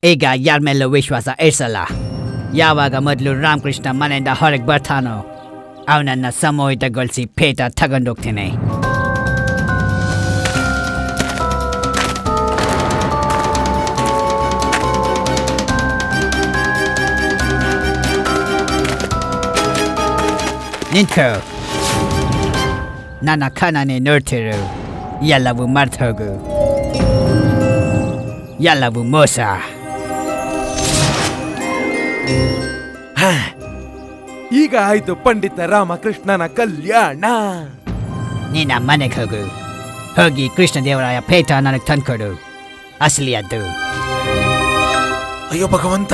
ಈಗ ಯಾರ ಮೇಲೂ ವಿಶ್ವಾಸ ಇರಿಸಲ್ಲ. ಯಾವಾಗ ಮೊದಲು ರಾಮಕೃಷ್ಣ ಮನೆಯಿಂದ ಹೊರಗೆ ಬರ್ತಾನೋ ಅವನನ್ನು ಸಮೋಹಿತಗೊಳಿಸಿ ಪೇಟ ತಗೊಂಡೋಗ್ತೀನಿ. ನಿಂತ್ಕೋ, ನನ್ನ ಕಣ್ಣನೇ ನೋಡ್ತಿರು. ಎಲ್ಲವೂ ಮರ್ತು ಹೋಗು. ಎಲ್ಲವೂ ಮೋಸ. ಈಗ ಆಯ್ತು ಪಂಡಿತ ರಾಮಕೃಷ್ಣನ ಕಲ್ಯಾಣ. ನಿನ್ನ ಮನೆಗೆ ಹೋಗು. ಹೋಗಿ ಕೃಷ್ಣದೇವರಾಯ ಪೇಟ ನನಗೆ ತಂದ್ಕೊಡು. ಅಸಲಿಯದ್ದು. ಅಯ್ಯೋ ಭಗವಂತ,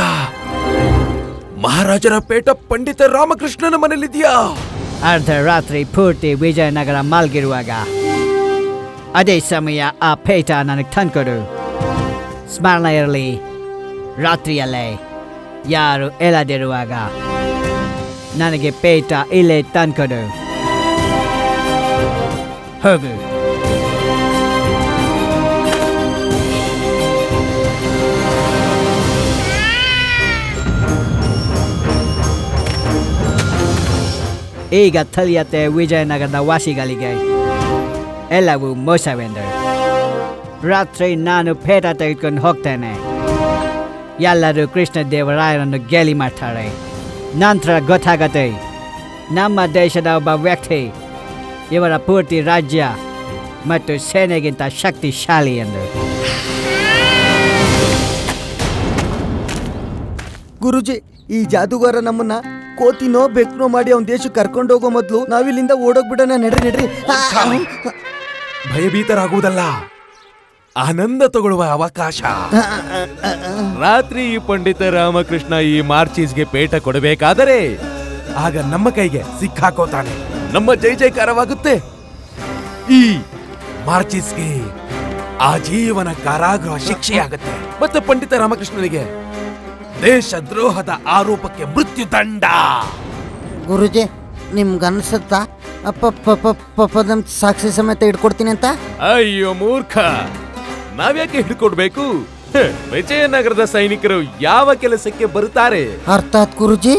ಮಹಾರಾಜರ ಪೇಟ ಪಂಡಿತ ರಾಮಕೃಷ್ಣನ ಮನೇಲಿದ್ಯಾ? ಅರ್ಧ ರಾತ್ರಿ ಪೂರ್ತಿ ವಿಜಯನಗರ ಮಲ್ಗಿರುವಾಗ ಅದೇ ಸಮಯ ಆ ಪೇಟ ನನಗೆ ತಂದ್ಕೊಡು. ಸ್ಮರಣ ಇರಲಿ, ರಾತ್ರಿಯಲ್ಲೇ ಯಾರು ಎಳದಿರುವಾಗ ನನಗೆ ಪೇಟ ಇಲ್ಲೇ ತಂದ್ಕೊಡು. ಹೋಗು. ಈಗ ತಿಳಿಯತ್ತೆ ವಿಜಯನಗರದ ವಾಸಿಗಳಿಗೆ ಎಲ್ಲವೂ ಮೋಸವೆಂದು. ರಾತ್ರಿ ನಾನು ಪೇಟ ತೆಗೆದುಕೊಂಡು ಹೋಗ್ತೇನೆ. ಎಲ್ಲರೂ ಕೃಷ್ಣದೇವರಾಯರನ್ನು ಗೇಲಿ ಮಾಡ್ತಾರೆ. ನಂತರ ಗೊತ್ತಾಗತ್ತೆ ನಮ್ಮ ದೇಶದ ಒಬ್ಬ ವ್ಯಕ್ತಿ ಇವರ ಪೂರ್ತಿ ರಾಜ್ಯ ಮತ್ತು ಸೇನೆಗಿಂತ ಶಕ್ತಿಶಾಲಿ ಎಂದು. ಗುರುಜಿ, ಈ ಜಾದೂಗಾರ ನಮ್ಮನ್ನ ಕೋತಿನೋ ಬೆಕ್ನೋ ಮಾಡಿ ಅವನ ದೇಶಕ್ಕೆ ಕರ್ಕೊಂಡು ಹೋಗೋ ಮೊದಲು ನಾವಿಲ್ಲಿಂದ ಓಡೋಗ್ಬಿಡೋಣ. ನಡ್ರಿ. ಭಯಭೀತರಾಗುವುದಲ್ಲ, ಆನಂದ ತಗೊಳ್ಳುವ ಅವಕಾಶ. ರಾತ್ರಿ ಈ ಪಂಡಿತ ರಾಮಕೃಷ್ಣ ಈ ಮಾರ್ಚೀಸ್ಗೆ ಪೇಟ ಕೊಡಬೇಕಾದರೆ ಆಗ ನಮ್ಮ ಕೈಗೆ ಸಿಕ್ಕಾಕೋತಾನೆ. ನಮ್ಮ ಜೈ ಜೈಕಾರವಾಗುತ್ತೆ. ಈ ಮಾರ್ಚೀಸ್ಗೆ ಆಜೀವನ ಕಾರಾಗೃಹ ಶಿಕ್ಷೆಯಾಗುತ್ತೆ. ಮತ್ತೆ ಪಂಡಿತ ರಾಮಕೃಷ್ಣನಿಗೆ ದೇಶದ್ರೋಹದ ಆರೋಪಕ್ಕೆ ಮೃತ್ಯುದಂಡ. ಗುರುಜಿ, ನಿಮ್ಗನ್ಸುತ್ತಾ ಪದಂ ಸಾಕ್ಷಿ ಸಮೇತ ಹಿಡ್ಕೊಡ್ತೀನಿ ಅಂತ? ಅಯ್ಯೋ ಮೂರ್ಖ, ನಾವ್ಯಾಕೆ ಹಿಡ್ಕೊಡ್ಬೇಕು? ವಿಜಯನಗರದ ಸೈನಿಕರು ಯಾವ ಕೆಲಸಕ್ಕೆ ಬರುತ್ತಾರೆ? ಅರ್ಥಾತ್ ಗುರುಜಿ,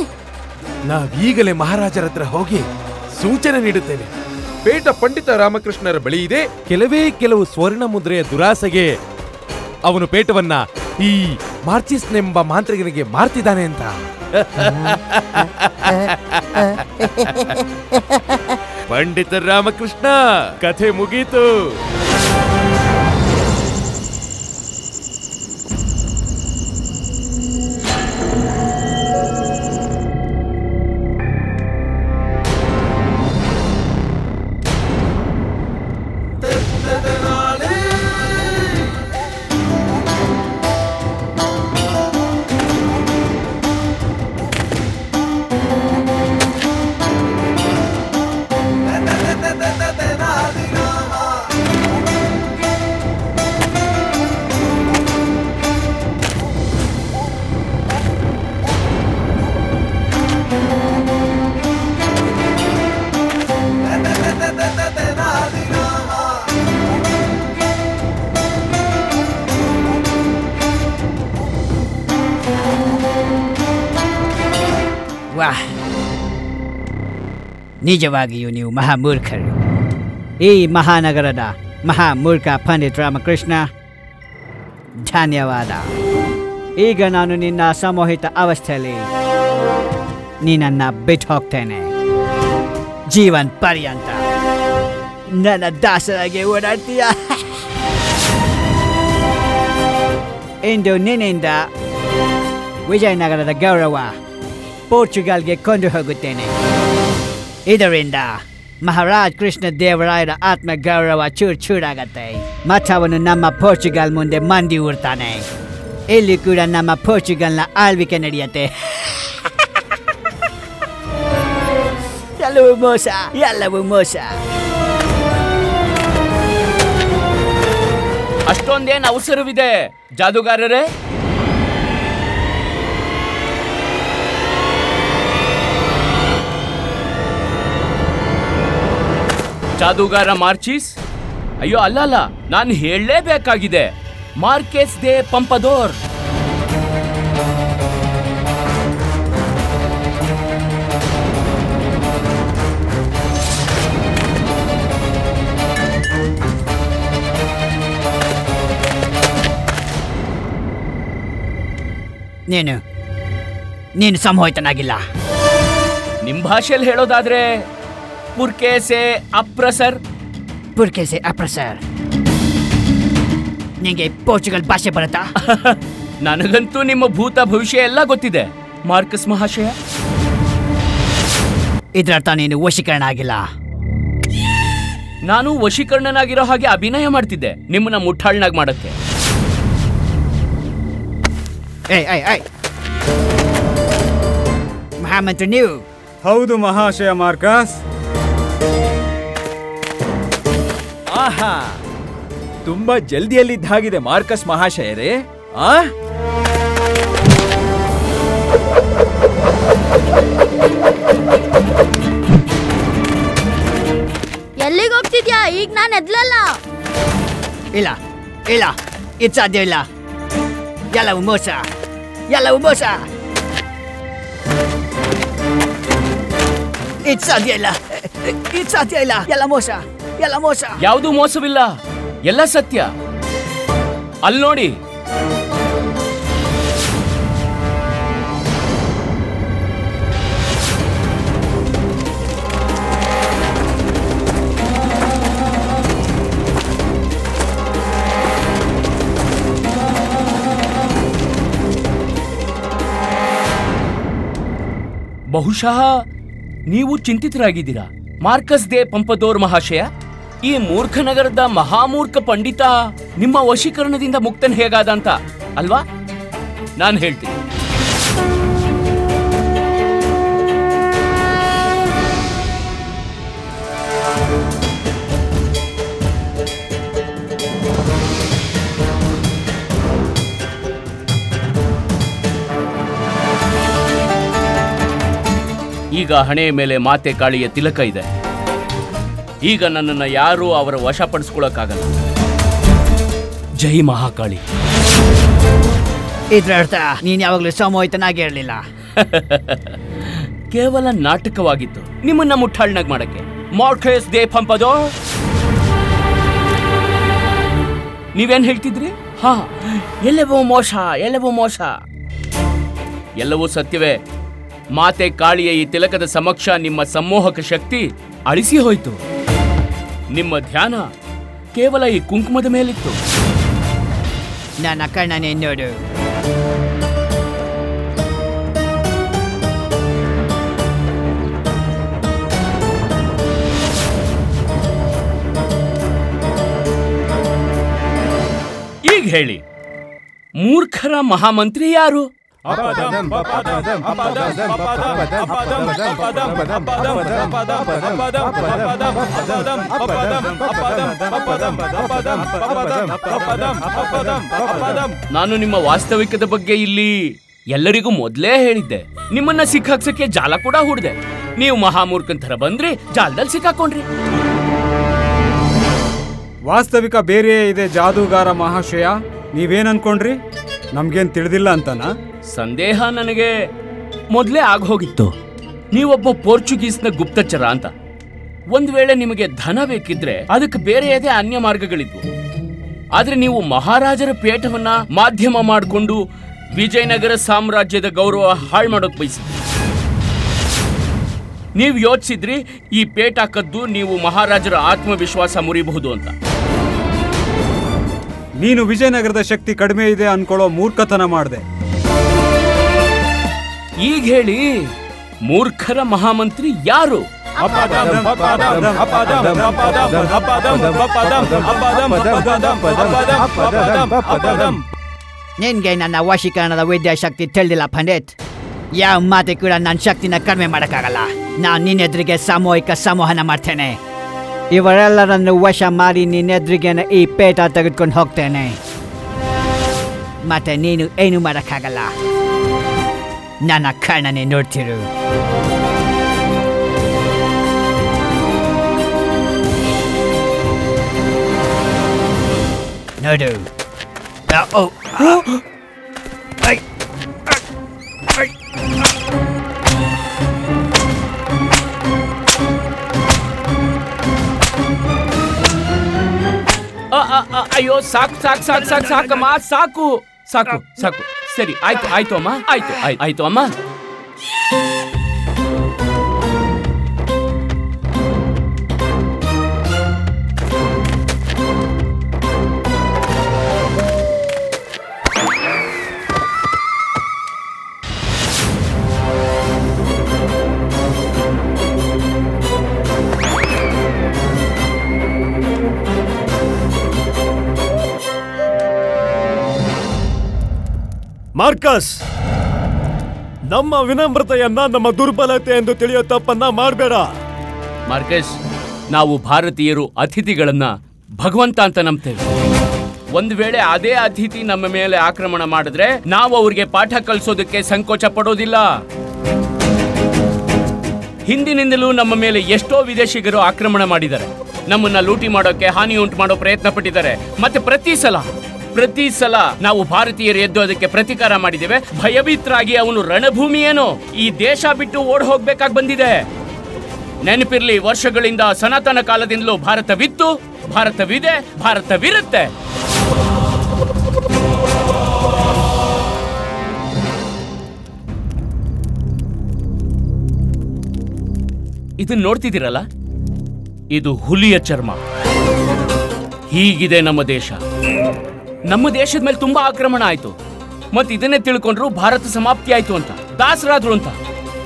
ನಾವೀಗಲೇ ಮಹಾರಾಜರ ಹತ್ರ ಹೋಗಿ ಸೂಚನೆ ನೀಡುತ್ತೇವೆ. ಪೇಟ ಪಂಡಿತ ರಾಮಕೃಷ್ಣರ ಬಳಿ ಇದೆ. ಕೆಲವು ಸ್ವರ್ಣ ಮುದ್ರೆಯ ದುರಾಸೆಗೆ ಅವನು ಪೇಟವನ್ನ ಈ ಮಾರ್ಚಿಸ್ನೆಂಬ ಮಾಂತ್ರಿಕನಿಗೆ ಮಾರ್ತಿದ್ದಾನೆ ಅಂತ. ಪಂಡಿತ ರಾಮಕೃಷ್ಣ ಕಥೆ ಮುಗೀತು. ವಾಹ್, ನಿಜವಾಗಿಯೂ ನೀವು ಮಹಾಮೂರ್ಖರು. ಈ ಮಹಾನಗರದ ಮಹಾಮೂರ್ಖ ಪಂಡಿತ್ ರಾಮಕೃಷ್ಣ, ಧನ್ಯವಾದ. ಈಗ ನಾನು ನಿನ್ನ ಸಮೋಹಿತ ಅವಸ್ಥೆಯಲ್ಲಿ ನಿನ್ನನ್ನು ಬಿಟ್ಟು ಹೋಗ್ತೇನೆ. ಜೀವನ್ ಪರ್ಯಂತ ನನ್ನ ದಾಸರಾಗಿ ಓಡಾಡ್ತೀಯ. ಇಂದು ನಿನ್ನಿಂದ ವಿಜಯನಗರದ ಗೌರವ ಪೋರ್ಚುಗಲ್ಗೆ ಕೊಂಡು ಹೋಗುತ್ತೇನೆ. ಇದರಿಂದ ಮಹಾರಾಜ್ ಕೃಷ್ಣದೇವರಾಯರ ಆತ್ಮ ಗೌರವ ಚೂರಾಗತ್ತೆ. ಮತ್ತವನು ನಮ್ಮ ಪೋರ್ಚುಗಲ್ ಮುಂದೆ ಮಂದಿ ಊರ್ತಾನೆ. ಇಲ್ಲಿ ಕೂಡ ನಮ್ಮ ಪೋರ್ಚುಗಲ್ನ ಆಳ್ವಿಕೆ ನಡೆಯುತ್ತೆ. ಎಲ್ಲವೂ ಮೋಸ, ಎಲ್ಲವೂ ಮೋಸ. ಅಷ್ಟೊಂದೇನು ಅವಸರವಿದೆ ಜಾದೂಗಾರರೇ? ಜಾದೂಗಾರ ಮಾರ್ಚಿಸ್? ಅಯ್ಯೋ ಅಲ್ಲ, ನಾನು ಹೇಳಲೇಬೇಕಾಗಿದೆ. ಮಾರ್ಕೆಸ್ ದೆ ಪಂಪದೋರ್. ನೀನು ಸಂಮೋಹಿತನಾಗಿಲ್ಲ. ನಿಮ್ ಭಾಷೆಯಲ್ಲಿ ಹೇಳೋದಾದ್ರೆ ಪುರ್ಕೇಸೆ ಅಪ್ರಸರ್. ಪುರ್ಕೇಸೆ ಅಪ್ರಸರ್. ನಿಂಗೆ ಪೋರ್ಚುಗಲ್ ಭಾಷೆ ಬರುತ್ತಾ? ನನಗಂತೂ ನಿಮ್ಮ ಭೂತ ಭವಿಷ್ಯ ಎಲ್ಲ ಗೊತ್ತಿದೆ ಮಾರ್ಕಸ್ ಮಹಾಶಯ. ಇದರರ್ಥ ನೀನು ವಶೀಕರಣ ಆಗಿಲ್ಲ. ನಾನು ವಶೀಕರಣನಾಗಿರೋ ಹಾಗೆ ಅಭಿನಯ ಮಾಡ್ತಿದ್ದೆ ನಿಮ್ಮನ್ನ ಮುಟ್ಟಾಳ್ನಾಗ್ ಮಾಡಕ್ಕೆ. ಮಹಾಮಂತ್ರಿ ನೀವು? ಹೌದು ಮಹಾಶಯ ಮಾರ್ಕಸ್. ಆಹಾ, ತುಂಬಾ ಜಲ್ದಿಯಲ್ಲಿದ್ದಾಗಿದೆ ಮಾರ್ಕಸ್ ಮಹಾಶಯರೇ. ಎಲ್ಲಿಗೆ ಹೋಗ್ತಿದ್ಯಾ? ಈಗ ನಾನು ಎದ್ಲಲ್ಲ. ಇಲ್ಲ ಇಲ್ಲ, ಇದು ಸಾಧ್ಯ ಇಲ್ಲ. ಎಲ್ಲವೂ ಮೋಸ, ಎಲ್ಲವೂ ಮೋಸ. ಇದು ಸಾಧ್ಯ ಇಲ್ಲ, ಇದು ಸಾಧ್ಯ ಇಲ್ಲ. ಎಲ್ಲ ಮೋಸ, ಎಲ್ಲ ಮೋಸ. ಯಾವುದೂ ಮೋಸವಿಲ್ಲ, ಎಲ್ಲ ಸತ್ಯ. ಅಲ್ಲಿ ನೋಡಿ. ಬಹುಶಃ ನೀವು ಚಿಂತಿತರಾಗಿದ್ದೀರಾ ಮಾರ್ಕಸ್ ದೇ ಪಂಪದೋರ್ ಮಹಾಶಯ. ಈ ಮೂರ್ಖ ನಗರದ ಮಹಾಮೂರ್ಖ ಪಂಡಿತ ನಿಮ್ಮ ವಶೀಕರಣದಿಂದ ಮುಕ್ತನ್ ಹೇಗಾದ ಅಂತ ಅಲ್ವಾ? ನಾನು ಹೇಳ್ತೀನಿ. ಈಗ ಹಣೆಯ ಮೇಲೆ ಮಾತೆ ಕಾಳಿಯ ತಿಲಕ ಇದೆ. ಈಗ ನನ್ನನ್ನ ಯಾರೂ ಅವರ ವಶಪಡಿಸ್ಕೊಳ್ಳೋಕ್ಕಾಗಲ್ಲ. ಜೈ ಮಹಾಕಾಳಿ. ಇದ್ರ ಅರ್ಥ ನೀನ್ ಯಾವಾಗ್ಲೂ ಸಮೋಹಿತನಾಗಿ ಇರಲಿಲ್ಲ. ಕೇವಲ ನಾಟಕವಾಗಿತ್ತು ನಿಮ್ಮನ್ನ ಮುಟ್ಟಾಳ್ನಾಗ್ ಮಾಡಕ್ಕೆ. ಮಾರ್ಕಸ್ ದೇ ಪಂಪದೋರ್, ನೀವೇನ್ ಹೇಳ್ತಿದ್ರಿ? ಎಲ್ಲವೂ ಮೋಸ, ಎಲ್ಲವೂ ಮೋಸ. ಎಲ್ಲವೂ ಸತ್ಯವೇ. ಮಾತೆ ಕಾಳಿಯ ಈ ತಿಲಕದ ಸಮಕ್ಷ ನಿಮ್ಮ ಸಮ್ಮೋಹಕ ಶಕ್ತಿ ಅಳಿಸಿ ಹೋಯಿತು. ನಿಮ್ಮ ಧ್ಯಾನ ಕೇವಲ ಈ ಕುಂಕುಮದ ಮೇಲಿತ್ತು. ನನ್ನ ಕಣ್ಣನೇ ನೋಡು. ಈಗ ಹೇಳಿ, ಮೂರ್ಖರ ಮಹಾಮಂತ್ರಿ ಯಾರು? ನಾನು ನಿಮ್ಮ ವಾಸ್ತವಿಕದ ಬಗ್ಗೆ ಇಲ್ಲಿ ಎಲ್ಲರಿಗೂ ಮೊದಲೇ ಹೇಳಿದ್ದೆ. ನಿಮ್ಮನ್ನ ಸಿಕ್ಕಾಕ್ಸಕ್ಕೆ ಜಾಲ ಕೂಡ ಹೂಡಿದೆ. ನೀವು ಮಹಾಮೂರ್ಖನ್ ಥರ ಬಂದ್ರಿ, ಜಾಲದಲ್ಲಿ ಸಿಕ್ಕಾಕೊಂಡ್ರಿ. ವಾಸ್ತವಿಕ ಬೇರೆಯೇ ಇದೆ ಜಾದೂಗಾರ ಮಹಾಶಯ. ನೀವೇನ್ ಅನ್ಕೊಂಡ್ರಿ? ನಮ್ಗೇನ್ ತಿಳಿದಿಲ್ಲ ಅಂತನಾ? ಸಂದೇಹ ನನಗೆ ಮೊದಲೇ ಆಗೋಗಿತ್ತು. ನೀವೊಬ್ಬ ಪೋರ್ಚುಗೀಸ್ನ ಗುಪ್ತಚರ ಅಂತ. ಒಂದ್ ವೇಳೆ ನಿಮಗೆ ಧನ ಬೇಕಿದ್ರೆ ಅದಕ್ಕೆ ಬೇರೆಯದೇ ಅನ್ಯ ಮಾರ್ಗಗಳಿದ್ವು. ಆದ್ರೆ ನೀವು ಮಹಾರಾಜರ ಪೇಟವನ್ನ ಮಾಧ್ಯಮ ಮಾಡಿಕೊಂಡು ವಿಜಯನಗರ ಸಾಮ್ರಾಜ್ಯದ ಗೌರವ ಹಾಳು ಮಾಡೋಕ್ ಬಯಸಿದ್ರಿ. ನೀವು ಯೋಚಿಸಿದ್ರಿ ಈ ಪೇಟ ಕದ್ದು ನೀವು ಮಹಾರಾಜರ ಆತ್ಮವಿಶ್ವಾಸ ಮುರಿಬಹುದು ಅಂತ. ನೀನು ವಿಜಯನಗರದ ಶಕ್ತಿ ಕಡಿಮೆ ಇದೆ ಅನ್ಕೊಳ್ಳೋ ಮೂರ್ಖತನ ಮಾಡಿದೆ. ಈಗ ಹೇಳಿ, ಮೂರ್ಖರ ಮಹಾಮಂತ್ರಿ ಯಾರು? ನಿನ್ಗೆ ನನ್ನ ವಶೀಕರಣದ ವಿದ್ಯಾಶಕ್ತಿ ತಿಳಿದಿಲ್ಲ ಪಂಡಿತ್. ಯಾವ ಮಾತೆ ಕೂಡ ನನ್ನ ಶಕ್ತಿನ ಕಡಿಮೆ ಮಾಡೋಕ್ಕಾಗಲ್ಲ. ನಾನು ನಿನ್ನೆದ್ರಿಗೆ ಸಾಮೂಹಿಕ ಸಂವಹನ ಮಾಡ್ತೇನೆ. ಇವರೆಲ್ಲರನ್ನು ವಶ ಮಾಡಿ ನಿನ್ನೆದ್ರಿಗೆ ಈ ಪೇಟ ತೆಗೆದುಕೊಂಡು ಹೋಗ್ತೇನೆ. ಮತ್ತೆ ನೀನು ಏನು ಮಾಡೋಕ್ಕಾಗಲ್ಲ. ನನ್ನ ಕಣ್ಣನ್ನೇ ನೋಡ್ತಿರು. ನೋಡು. ಅಯ್ಯೋ, ಸಾಕು ಸಾಕು ಸಾಕು ಸಾಕು ಸಾಕಮ್ಮ, ಸಾಕು ಸಾಕು ಸಾಕು ಸರಿ ಆಯ್ತು ಆಯ್ತು ಅಮ್ಮ, ಆಯ್ತು ಆಯ್ತು ಅಮ್ಮ. ಮಾರ್ಕಸ್, ನಮ್ಮ ವಿನಮ್ರತೆಯನ್ನ ನಮ್ಮ ದುರ್ಬಲತೆ ಎಂದು ತಿಳಿಯೋ ತಪ್ಪನ್ನ ಮಾಡಬೇಡ. ಮಾರ್ಕಸ್, ನಾವು ಭಾರತೀಯರು ಅತಿಥಿಗಳನ್ನ ಭಗವಂತ ಅಂತ ನಂಬ್ತೇವೆ. ಒಂದು ವೇಳೆ ಅದೇ ಅತಿಥಿ ನಮ್ಮ ಮೇಲೆ ಆಕ್ರಮಣ ಮಾಡಿದ್ರೆ ನಾವು ಅವ್ರಿಗೆ ಪಾಠ ಕಲಿಸೋದಕ್ಕೆ ಸಂಕೋಚ ಪಡೋದಿಲ್ಲ. ಹಿಂದಿನಿಂದಲೂ ನಮ್ಮ ಮೇಲೆ ಎಷ್ಟೋ ವಿದೇಶಿಗರು ಆಕ್ರಮಣ ಮಾಡಿದ್ದಾರೆ, ನಮ್ಮನ್ನ ಲೂಟಿ ಮಾಡೋಕೆ, ಹಾನಿ ಉಂಟು ಮಾಡೋ ಪ್ರಯತ್ನ ಪಟ್ಟಿದ್ದಾರೆ. ಮತ್ತೆ ಪ್ರತಿ ಸಲ ನಾವು ಭಾರತೀಯರು ಎದ್ದು ಅದಕ್ಕೆ ಪ್ರತಿಕಾರ ಮಾಡಿದ್ದೇವೆ. ಭಯಭೀತರಾಗಿ ಅವನು ರಣಭೂಮಿಯೇನೋ ಈ ದೇಶ ಬಿಟ್ಟು ಓಡ್ ಹೋಗ್ಬೇಕಾಗಿ ಬಂದಿದೆ. ನೆನಪಿರ್ಲಿ, ವರ್ಷಗಳಿಂದ ಸನಾತನ ಕಾಲದಿಂದಲೂ ಭಾರತವಿತ್ತು, ಭಾರತವಿದೆ, ಭಾರತವಿರುತ್ತೆ. ಇದನ್ನ ನೋಡ್ತಿದ್ದೀರಲ್ಲ, ಇದು ಹುಲಿಯ ಚರ್ಮ. ಹೀಗಿದೆ ನಮ್ಮ ದೇಶ. ನಮ್ಮ ದೇಶದ ಮೇಲೆ ತುಂಬಾ ಆಕ್ರಮಣ ಆಯ್ತು, ಮತ್ತೆ ಇದನ್ನೇ ತಿಳ್ಕೊಂಡ್ರು ಭಾರತ ಸಮಾಪ್ತಿ ಆಯ್ತು ಅಂತ, ದಾಸರಾದ್ರು ಅಂತ.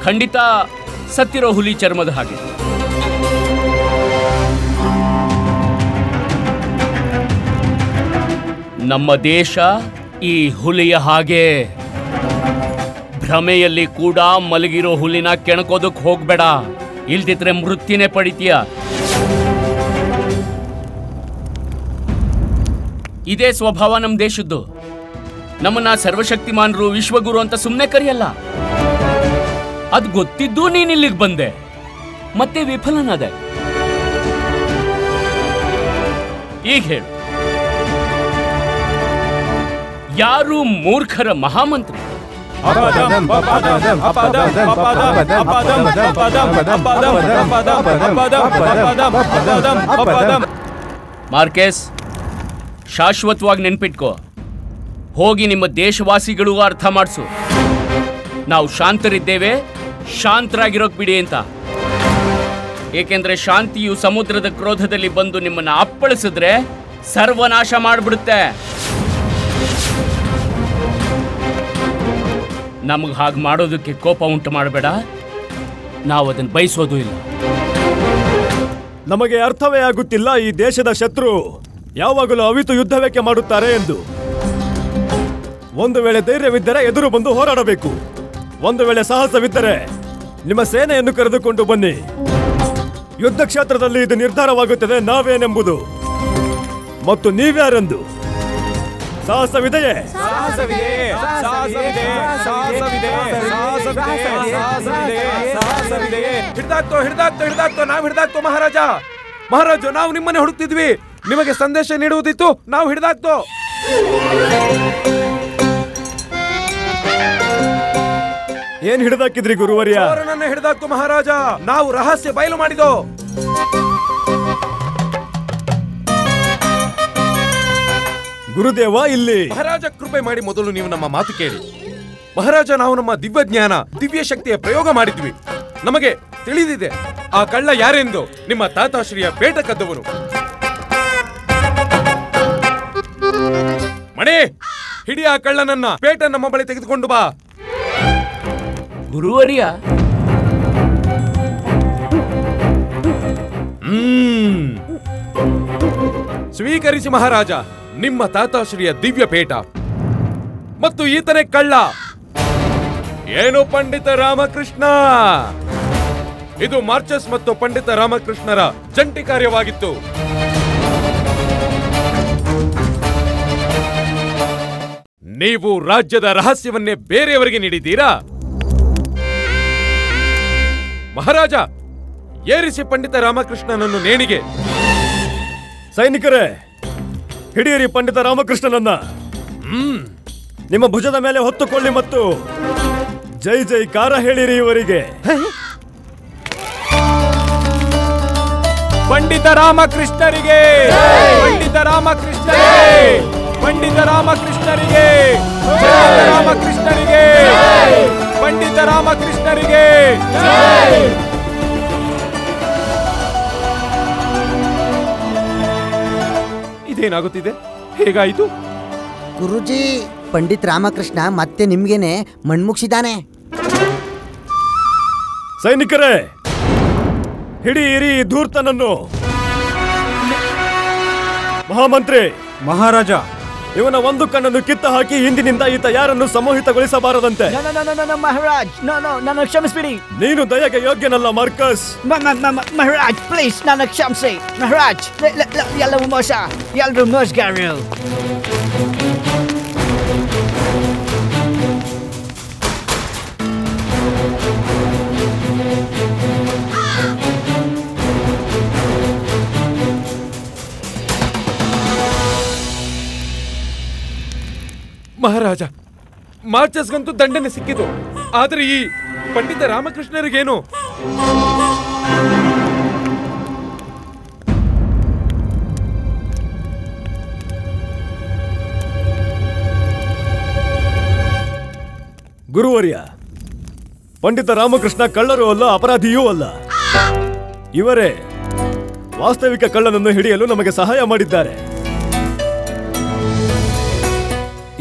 ಖಂಡಿತ ಸತ್ತಿರೋ ಹುಲಿ ಚರ್ಮದ ಹಾಗೆ. ನಮ್ಮ ದೇಶ ಈ ಹುಲಿಯ ಹಾಗೆ. ಭ್ರಮೆಯಲ್ಲಿ ಕೂಡ ಮಲಗಿರೋ ಹುಲಿನ ಕೆಣಕೋದಕ್ಕೆ ಹೋಗ್ಬೇಡ, ಇಲ್ದಿದ್ರೆ ಮೃತ್ಯುನೇ ಪಡಿತೀಯ. ಇದೇ ಸ್ವಭಾವ ನಮ್ಮ ದೇಶದ್ದು. ನಮ್ಮನ್ನ ಸರ್ವಶಕ್ತಿಮಾನರು, ವಿಶ್ವಗುರು ಅಂತ ಸುಮ್ಮನೆ ಕರೆಯಲ್ಲ. ಅದ್ ಗೊತ್ತಿದ್ದು ನೀನ್ ಇಲ್ಲಿಗೆ ಬಂದೆ, ಮತ್ತೆ ವಿಫಲನಾದೆ. ಈಗ ಹೇಳು, ಯಾರು ಮೂರ್ಖರ ಮಹಾಮಂತ್ರಿ? ಮಾರ್ಕೆಸ್, ಶಾಶ್ವತವಾಗಿ ನೆನ್ಪಿಟ್ಕೋ, ಹೋಗಿ ನಿಮ್ಮ ದೇಶವಾಸಿಗಳಿಗೂ ಅರ್ಥ ಮಾಡಿಸು, ನಾವು ಶಾಂತರಿದ್ದೇವೆ, ಶಾಂತರಾಗಿರೋಕ್ ಬಿಡಿ ಅಂತ. ಏಕೆಂದ್ರೆ ಶಾಂತಿಯು ಸಮುದ್ರದ ಕ್ರೋಧದಲ್ಲಿ ಬಂದು ನಿಮ್ಮನ್ನ ಅಪ್ಪಳಿಸಿದ್ರೆ ಸರ್ವನಾಶ ಮಾಡಿಬಿಡುತ್ತೆ. ನಮಗೆ ಹಾಗೆ ಮಾಡೋದಕ್ಕೆ ಕೋಪ ಉಂಟು ಮಾಡಬೇಡ, ನಾವು ಅದನ್ನು ಬಯಸೋದು ಇಲ್ಲ. ನಮಗೆ ಅರ್ಥವೇ ಆಗುತ್ತಿಲ್ಲ ಈ ದೇಶದ ಶತ್ರು ಯಾವಾಗಲೂ ಅವಿತು ಯುದ್ಧವೇಕೆ ಮಾಡುತ್ತಾರೆ ಎಂದು. ಒಂದು ವೇಳೆ ಧೈರ್ಯವಿದ್ದರೆ ಎದುರು ಬಂದು ಹೋರಾಡಬೇಕು. ಒಂದು ವೇಳೆ ಸಾಹಸವಿದ್ದರೆ ನಿಮ್ಮ ಸೇನೆಯನ್ನು ಕರೆದುಕೊಂಡು ಬನ್ನಿ. ಯುದ್ಧ ಕ್ಷೇತ್ರದಲ್ಲಿ ಇದು ನಿರ್ಧಾರವಾಗುತ್ತದೆ ನಾವೇನೆಂಬುದು ಮತ್ತು ನೀವ್ಯಾರೆಂದು. ಸಾಹಸವಿದೆಯೇ? ಹಿಡ್ದಾಕ್ತೋ ನಾವು ಹಿಡ್ದಾಕ್ತೋ ಮಹಾರಾಜ. ನಾವು ನಿಮ್ಮನ್ನೇ ಹುಡುಕ್ತಿದ್ವಿ, ನಿಮಗೆ ಸಂದೇಶ ನೀಡುವುದಿತ್ತು, ನಾವು ಹಿಡ್ದಾಕ್ತೋ. ಏನ್ ಹಿಡಿದಾಕಿದ್ರಿ ಗುರುವರ್ಯ? ಅವರನ್ನ ಹಿಡ್ದಾಕ್ತೋ ಮಹಾರಾಜ, ನಾವು ರಹಸ್ಯ ಬಯಲು ಮಾಡಿದೋ. ಗುರುದೇವ ಇಲ್ಲಿ. ಮಹಾರಾಜ ಕೃಪೆ ಮಾಡಿ ಮೊದಲು ನೀವು ನಮ್ಮ ಮಾತು ಕೇಳಿ. ಮಹಾರಾಜ, ನಾವು ನಮ್ಮ ದಿವ್ಯ ಜ್ಞಾನ, ದಿವ್ಯ ಶಕ್ತಿಯ ಪ್ರಯೋಗ ಮಾಡಿದ್ವಿ. ನಮಗೆ ತಿಳಿದಿದೆ ಆ ಕಳ್ಳ ಯಾರೆಂದು. ನಿಮ್ಮ ತಾತಾಶ್ರೀಯ ಪೇಟ ಕದ್ದವನು. ಮಣಿ, ಹಿಡಿ ಆ ಕಳ್ಳನನ್ನ, ಪೇಟ ನಮ್ಮ ಬಳಿ ತೆಗೆದುಕೊಂಡು ಬಾ. ಗುರುವರ್ಯ, ಸ್ವೀಕರಿಸಿ ಮಹಾರಾಜ ನಿಮ್ಮ ತಾತಾಶ್ರೀಯ ದಿವ್ಯ ಪೇಟ. ಮತ್ತು ಈತನೇ ಕಳ್ಳ. ಏನು ಪಂಡಿತ ರಾಮಕೃಷ್ಣ? ಇದು ಮಾರ್ಚಸ್ ಮತ್ತು ಪಂಡಿತ ರಾಮಕೃಷ್ಣರ ಜಂಟಿ ಕಾರ್ಯವಾಗಿತ್ತು. ನೀವು ರಾಜ್ಯದ ರಹಸ್ಯವನ್ನೇ ಬೇರೆಯವರಿಗೆ ನೀಡಿದ್ದೀರಾ? ಮಹಾರಾಜ, ಏರಿಸಿ ಪಂಡಿತ ರಾಮಕೃಷ್ಣನನ್ನು ನೇಣಿಗೆ. ಸೈನಿಕರೇ, ಹಿಡಿಯಿರಿ ಪಂಡಿತ ರಾಮಕೃಷ್ಣನನ್ನ. ನಿಮ್ಮ ಭುಜದ ಮೇಲೆ ಹೊತ್ತುಕೊಳ್ಳಿ ಮತ್ತು ಜೈ ಜೈಕಾರ ಹೇಳಿರಿ ಇವರಿಗೆ. ಪಂಡಿತ ರಾಮಕೃಷ್ಣರಿಗೆ, ಪಂಡಿತ ರಾಮಕೃಷ್ಣರಿಗೆ. ಪಂಡಿತ ರಾಮಕೃಷ್ಣರಿಗೆ, ರಾಮಕೃಷ್ಣರಿಗೆ, ಪಂಡಿತ ರಾಮಕೃಷ್ಣರಿಗೆ. ಇದೇನಾಗುತ್ತಿದೆ? ಹೇಗಾಯಿತು? ಗುರುಜಿ, ಪಂಡಿತ್ ರಾಮಕೃಷ್ಣ ಮತ್ತೆ ನಿಮ್ಗೇನೆ ಮಣ್ಮುಗಿಸಿದಾನೆ. ಸೈನಿಕರೇ, ಹಿಡಿಯಿರಿ ಧೂರ್ತನನ್ನು. ಮಹಾಮಂತ್ರಿ, ಮಹಾರಾಜ, ಇವನ ಒಂದು ಕಣ್ಣನ್ನು ಕಿತ್ತ ಹಾಕಿ ಹಿಂದಿನಿಂದ ಈತ ಯಾರನ್ನು ಸಮೋಹಿತಗೊಳಿಸಬಾರದಂತೆ. ಮಹಾರಾಜ್, ನನ್ನ ಕ್ಷಮಿಸ್ಬಿಡಿ. ನೀನು ದಯೆಗೆ ಯೋಗ್ಯನಲ್ಲ ಮಾರ್ಕಸ್. ಮಹಾರಾಜ್ ಪ್ಲೀಸ್, ನನ್ನ ಕ್ಷಮಿಸಿ. ಮಹಾರಾಜ್, ಎಲ್ಲವೂ ಮೋಸ, ಎಲ್ಲರೂ ಮೋಸಗಾರರು. ಮಹಾರಾಜ, ಮಾರ್ಚಸ್ಗಂತೂ ದಂಡನೆ ಸಿಕ್ಕಿತು. ಆದರೆ ಈ ಪಂಡಿತ ರಾಮಕೃಷ್ಣರಿಗೇನು? ಗುರುವರ್ಯ, ಪಂಡಿತ ರಾಮಕೃಷ್ಣ ಕಳ್ಳರೂ ಅಲ್ಲ, ಅಪರಾಧಿಯೂ ಅಲ್ಲ. ಇವರೇ ವಾಸ್ತವಿಕ ಕಳ್ಳನನ್ನು ಹಿಡಿಯಲು ನಮಗೆ ಸಹಾಯ ಮಾಡಿದ್ದಾರೆ.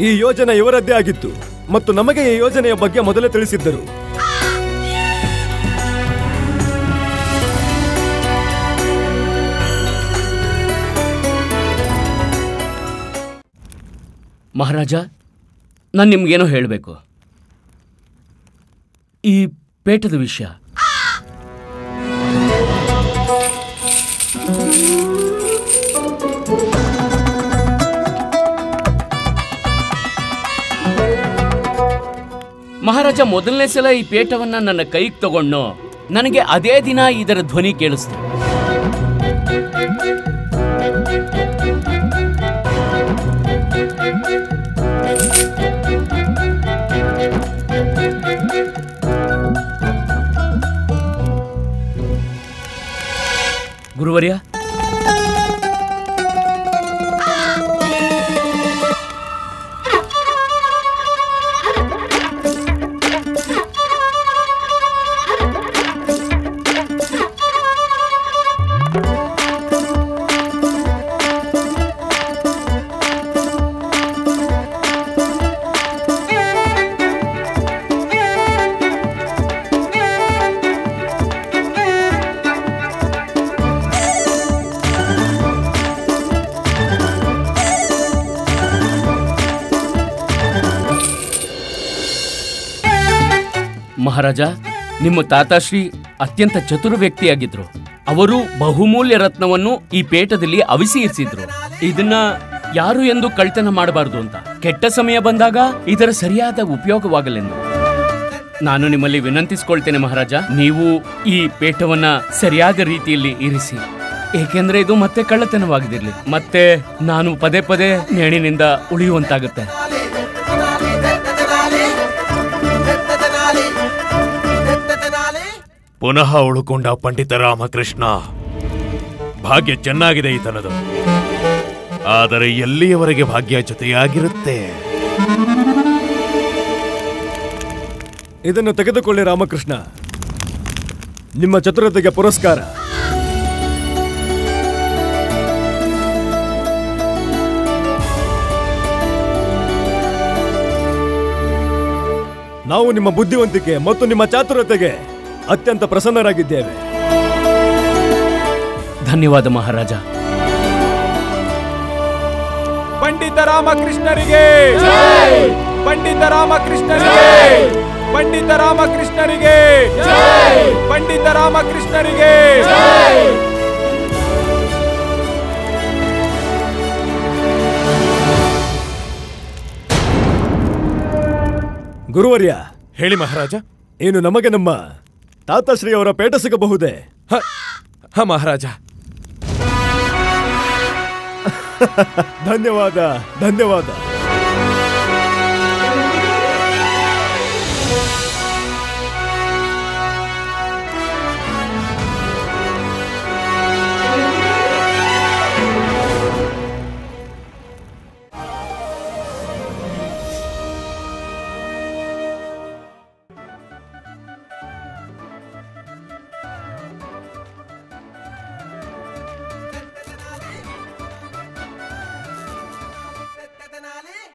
ಈ ಯೋಜನೆ ಇವರದ್ದೇ ಆಗಿತ್ತು ಮತ್ತು ನಮಗೆ ಈ ಯೋಜನೆಯ ಬಗ್ಗೆ ಮೊದಲೇ ತಿಳಿಸಿದ್ದರು. ಮಹಾರಾಜ, ನಾನು ನಿಮ್ಗೇನೋ ಹೇಳಬೇಕು. ಈ ಪೇಟದ ವಿಷಯ. ಮಹಾರಾಜ, ಮೊದಲನೇ ಸಲ ಈ ಪೇಟವನ್ನ ನನ್ನ ಕೈಗೆ ತಗೊಂಡು ನನಗೆ ಅದೇ ದಿನ ಇದರ ಧ್ವನಿ ಕೇಳಿಸ್ತು. ಗುರುವರ್ಯ, ಮಹಾರಾಜ, ನಿಮ್ಮ ತಾತಾಶ್ರೀ ಅತ್ಯಂತ ಚತುರ ವ್ಯಕ್ತಿಯಾಗಿದ್ರು. ಅವರು ಬಹುಮೂಲ್ಯ ರತ್ನವನ್ನು ಈ ಪೇಟದಲ್ಲಿ ಅವಿಸಿ ಇರಿಸಿದ್ರು. ಇದನ್ನ ಯಾರು ಎಂದು ಕಳ್ತನ ಮಾಡಬಾರದು ಅಂತ. ಕೆಟ್ಟ ಸಮಯ ಬಂದಾಗ ಇದರ ಸರಿಯಾದ ಉಪಯೋಗವಾಗಲೆಂದು ನಾನು ನಿಮ್ಮಲ್ಲಿ ವಿನಂತಿಸಿಕೊಳ್ತೇನೆ ಮಹಾರಾಜ. ನೀವು ಈ ಪೇಟವನ್ನ ಸರಿಯಾದ ರೀತಿಯಲ್ಲಿ ಇರಿಸಿ, ಏಕೆಂದ್ರೆ ಇದು ಮತ್ತೆ ಕಳ್ಳತನವಾಗಿದಿರ್ಲಿ, ಮತ್ತೆ ನಾನು ಪದೇ ಪದೇ ನೇಣಿನಿಂದ ಉಳಿಯುವಂತಾಗುತ್ತೆ. ಪುನಃ ಉಳ್ಕೊಂಡ ಪಂಡಿತ ರಾಮಕೃಷ್ಣ. ಭಾಗ್ಯ ಚೆನ್ನಾಗಿದೆ ಈತನದು, ಆದರೆ ಎಲ್ಲಿಯವರೆಗೆ ಭಾಗ್ಯ ಜೊತೆಯಾಗಿರುತ್ತೆ? ಇದನ್ನು ತೆಗೆದುಕೊಳ್ಳಿ ರಾಮಕೃಷ್ಣ, ನಿಮ್ಮ ಚತುರತೆಗೆ ಪುರಸ್ಕಾರ. ನಾವು ನಿಮ್ಮ ಬುದ್ಧಿವಂತಿಕೆ ಮತ್ತು ನಿಮ್ಮ ಚಾತುರತೆಗೆ ಅತ್ಯಂತ ಪ್ರಸನ್ನರಾಗಿದ್ದೇವೆ. ಧನ್ಯವಾದ ಮಹಾರಾಜ. ಪಂಡಿತ ರಾಮಕೃಷ್ಣರಿಗೆ, ಪಂಡಿತ ರಾಮಕೃಷ್ಣರಿಗೆ, ಪಂಡಿತ ರಾಮಕೃಷ್ಣರಿಗೆ, ಪಂಡಿತ ರಾಮಕೃಷ್ಣರಿಗೆ. ಗುರುವರ್ಯ, ಹೇಳಿ ಮಹಾರಾಜ. ಏನು ನಮಗೆ ನಮ್ಮ ತಾತಾಶ್ರೀ ಅವರ ಪೇಟ ಸಿಗಬಹುದೇ? ಹ ಮಹಾರಾಜ. ಧನ್ಯವಾದ, ಧನ್ಯವಾದ.